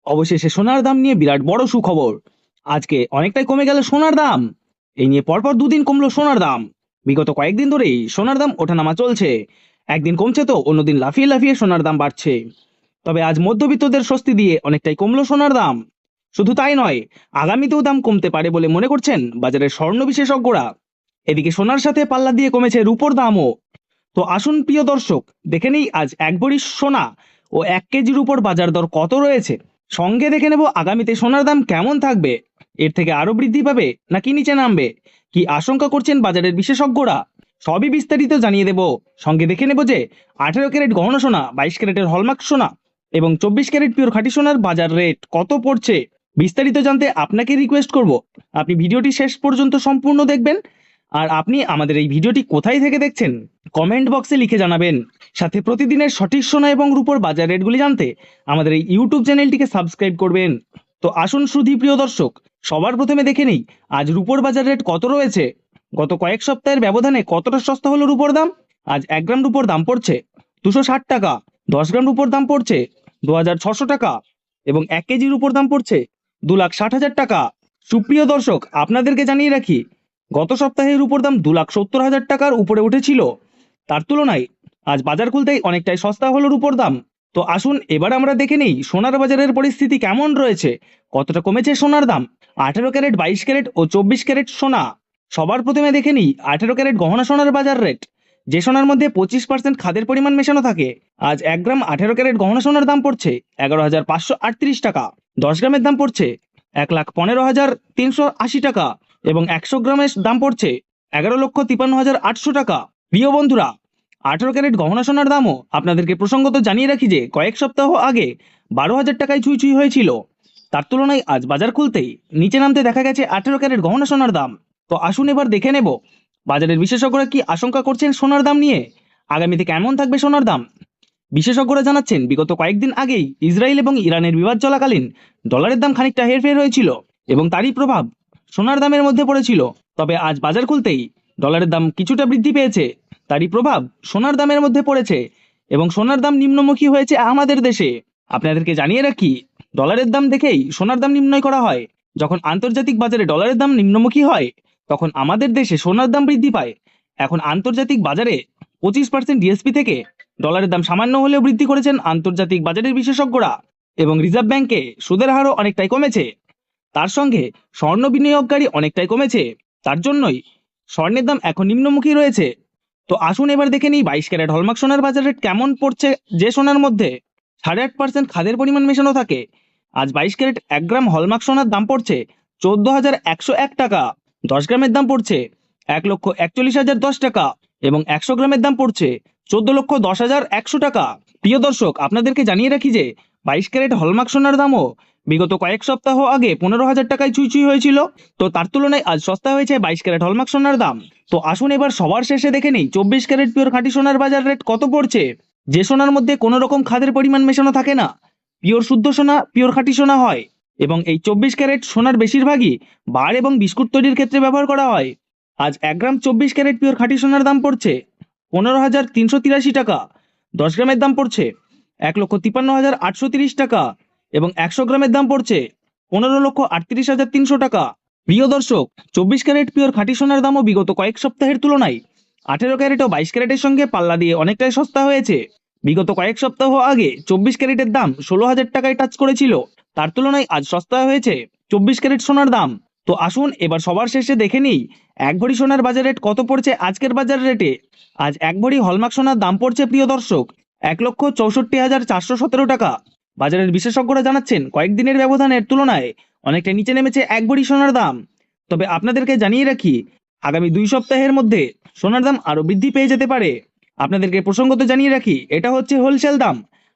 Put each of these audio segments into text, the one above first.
অবশেষে সোনার দাম নিয়ে বিরাট বড় সুখবর। আজকে অনেকটাই কমে গেল সোনার দাম। এই নিয়ে পরপর দুদিন কমলো সোনার দাম। বিগত কয়েকদিন ধরেই সোনার দাম ওঠানামা চলছে। একদিন কমছে তো অন্যদিন লাফিয়ে লাফিয়ে সোনার দাম বাড়ছে। তবে আজ মধ্যবিত্তদের স্বস্তি দিয়ে অনেকটাই কমলো সোনার দাম। শুধু তাই নয়, আগামীতেও দাম কমতে পারে বলে মনে করছেন বাজারের স্বর্ণ বিশেষজ্ঞরা। এদিকে সোনার সাথে পাল্লা দিয়ে কমেছে রূপোর দামও। তো আসুন প্রিয় দর্শক, দেখে নেই আজ এক ভরি সোনা ও 1 কেজির উপর বাজার দর কত রয়েছে। সঙ্গে দেখে নেব আগামীতে সোনার দাম কেমন থাকবে, এর থেকে আরো বৃদ্ধি পাবে নাকি নিচে নামবে, কি আশঙ্কা করছেন বাজারের বিশেষজ্ঞরা। সবই বিস্তারিত জানিয়ে দেব। সঙ্গে দেখে নেব যে 18 ক্যারেট গহনা সোনা, 22 ক্যারেটের হলমার্ক সোনা এবং 24 ক্যারেট পিওর খাঁটি সোনার বাজার রেট কত পড়ছে। বিস্তারিত জানতে আপনাকে রিকোয়েস্ট করব আপনি ভিডিওটি শেষ পর্যন্ত সম্পূর্ণ দেখবেন। আর আপনি আমাদের এই ভিডিওটি কোথায় থেকে দেখছেন কমেন্ট বক্সে লিখে জানাবেন। সাথে প্রতিদিনের সঠিক সোনা এবং রূপোর বাজার রেটগুলি জানতে আমাদের এই ইউটিউব চ্যানেলটিকে সাবস্ক্রাইব করবেন। তো আসুন সুধী প্রিয় দর্শক, সবার প্রথমে দেখে নিই আজ রূপোর বাজার রেট কত রয়েছে। গত কয়েক সপ্তাহের ব্যবধানে কতটা সস্তা হলো রূপোর দাম। আজ 1 গ্রাম রূপোর দাম পড়ছে 260 টাকা, 10 গ্রাম রূপোর দাম পড়ছে 2600 টাকা এবং 1 কেজির উপর দাম পড়ছে 2,60,000 টাকা। সুপ্রিয় দর্শক, আপনাদেরকে জানিয়ে রাখি গত সপ্তাহে রূপোর দাম 2,70,000 টাকার উপরে উঠেছিল। তার তুলনায় আজ বাজার খুলতেই অনেকটাই সস্তা হলো রূপোর দাম। তো আসুন এবার আমরা দেখে নেই সোনার বাজারের পরিস্থিতি কেমন রয়েছে, কতটা কমেছে সোনার দাম। 18 ক্যারেট, 22 ক্যারেট ও 24 ক্যারেট সোনা। সবার প্রথমে দেখে নিই 18 ক্যারেট গহনা সোনার বাজার রেট। যে সোনার মধ্যে 25% খাদের পরিমাণ মেশানো থাকে, আজ 1 গ্রাম 18 ক্যারেট গহনা সোনার দাম পড়ছে 11,538 টাকা। 10 গ্রামের দাম পড়ছে 1,15,380 টাকা এবং 100 গ্রামের দাম পড়ছে 11,53,800 টাকা। প্রিয় বন্ধুরা, 18 ক্যারেট গহনা সোনার দামও আপনাদেরকে প্রসঙ্গত জানিয়ে রাখি যে কয়েক সপ্তাহ আগে 12,000 টাকায় ছুঁই ছুঁই হয়েছিল। তার তুলনায় আজ বাজার খুলতেই নিচে নামতে দেখা গেছে 18 ক্যারেট গহনা সোনার দাম। তো আসুন এবার দেখে নেব বাজারের বিশেষজ্ঞরা কি আশঙ্কা করছেন সোনার দাম নিয়ে, আগামীতে কেমন থাকবে সোনার দাম। বিশেষজ্ঞরা জানাচ্ছেন বিগত কয়েকদিন আগেই ইসরায়েল এবং ইরানের বিবাদ চলাকালীন ডলারের দাম খানিকটা হেরফের হয়েছিল এবং তারই প্রভাব সোনার দামের মধ্যে পড়েছিল। তবে আজ বাজার খুলতেই ডলারের দাম কিছুটা বৃদ্ধি পেয়েছে, তারই প্রভাব সোনার দামের মধ্যে পড়েছে এবং সোনার দাম নিম্নমুখী হয়েছে আমাদের দেশে। আপনাদেরকে জানিয়ে রাখি, ডলারের দাম দেখেই সোনার দাম নির্ণয় করা হয়। যখন আন্তর্জাতিক বাজারে ডলারের দাম নিম্নমুখী হয়, তখন আমাদের দেশে সোনার দাম বৃদ্ধি পায়। এখন আন্তর্জাতিক বাজারে 25% ডিএসপি থেকে ডলারের দাম সামান্য হলেও বৃদ্ধি করেছেন আন্তর্জাতিক বাজারের বিশেষজ্ঞরা এবং রিজার্ভ ব্যাংকে সুদের হারও অনেকটাই কমেছে। তার সঙ্গে স্বর্ণ বিনিয়োগকারী অনেকটাই কমেছে। তার জন্যই স্বর্ণের দাম এখন নিম্নমুখী রয়েছে। তো আসুন এবার দেখে নিই 22 ক্যারেট হলমার্ক সোনার বাজার রেট কেমন পড়ছে। যে সোনার মধ্যে 8.5% খাদের পরিমাণ মেশানো থাকে, আজ 22 ক্যারেট 1 গ্রাম হলমার্ক সোনার দাম পড়ছে 14,101 টাকা। 10 গ্রামের দাম পড়ছে 1,41,010 টাকা এবং 100 গ্রামের দাম পড়ছে 14,10,100 টাকা। প্রিয় দর্শক, আপনাদেরকে জানিয়ে রাখি যে 22 ক্যারেট হলমার্ক সোনার দামও বিগত কয়েক সপ্তাহ আগে 15,000 টাকায় ছুঁই ছুঁই হয়েছিল। তো তার তুলনায় আজ সস্তা হয়েছে 22 ক্যারেট হলমার্ক সোনার দাম। তো আসুন এবার সবার শেষে দেখে নেই 24 ক্যারেট পিওর খাঁটি সোনার বাজার রেট কত পড়ছে। যে সোনার মধ্যে কোনো রকম খাদের পরিমাণ মেশানো থাকে না, পিওর শুদ্ধ সোনা, পিওর খাঁটি সোনা হয় এবং এই 24 ক্যারেট সোনার বেশিরভাগই বার এবং বিস্কুট তৈরির ক্ষেত্রে ব্যবহার করা হয়। আজ 1 গ্রাম 24 ক্যারেট পিওর খাঁটি সোনার দাম পড়ছে 15,383 টাকা। 10 গ্রামের দাম পড়ছে 1,53,830 টাকা এবং 100 গ্রামের দাম পড়ছে 15,38,300 টাকা। প্রিয় দর্শক, 24 ক্যারেট পিওর খাঁটি সোনার দামও বিগত কয়েক সপ্তাহের তুলনায় 18 ক্যারেট ও 22 ক্যারেটের সঙ্গে পাল্লা দিয়ে অনেকটাই সস্তা হয়েছে। বিগত কয়েক সপ্তাহ আগে 24 ক্যারেটের দাম 16,000 টাকায় টাচ করেছিল, তার তুলনায় আজ সস্তা হয়েছে 24 ক্যারেট সোনার দাম। তো আসুন এবার সবার শেষে দেখে নিই 1 ভরি সোনার বাজার রেট কত পড়ছে আজকের বাজার রেটে। আজ 1 ভরি হলমার্ক সোনার দাম পড়ছে প্রিয় দর্শক 1,64,417 টাকা। বাজারের বিশেষজ্ঞরা জানাচ্ছেন কয়েকদিনের ব্যবধানের তুলনায় অনেকটা নিচে নেমেছে 1 ভরি সোনার দাম। তবে আপনাদেরকে জানিয়ে রাখি, আগামী 2 সপ্তাহের মধ্যে সোনার দাম আরো বৃদ্ধি পেয়ে যেতে পারে। আপনাদেরকে প্রসঙ্গত জানিয়ে রাখি, এটা হচ্ছে হোলসেল দাম।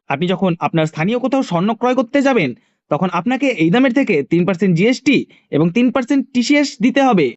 আপনি যখন আপনার স্থানীয় কোথাও স্বর্ণ ক্রয় করতে যাবেন, তখন আপনাকে এই দামের থেকে 3% জিএসটি এবং 3% টিসিএস দিতে হবে।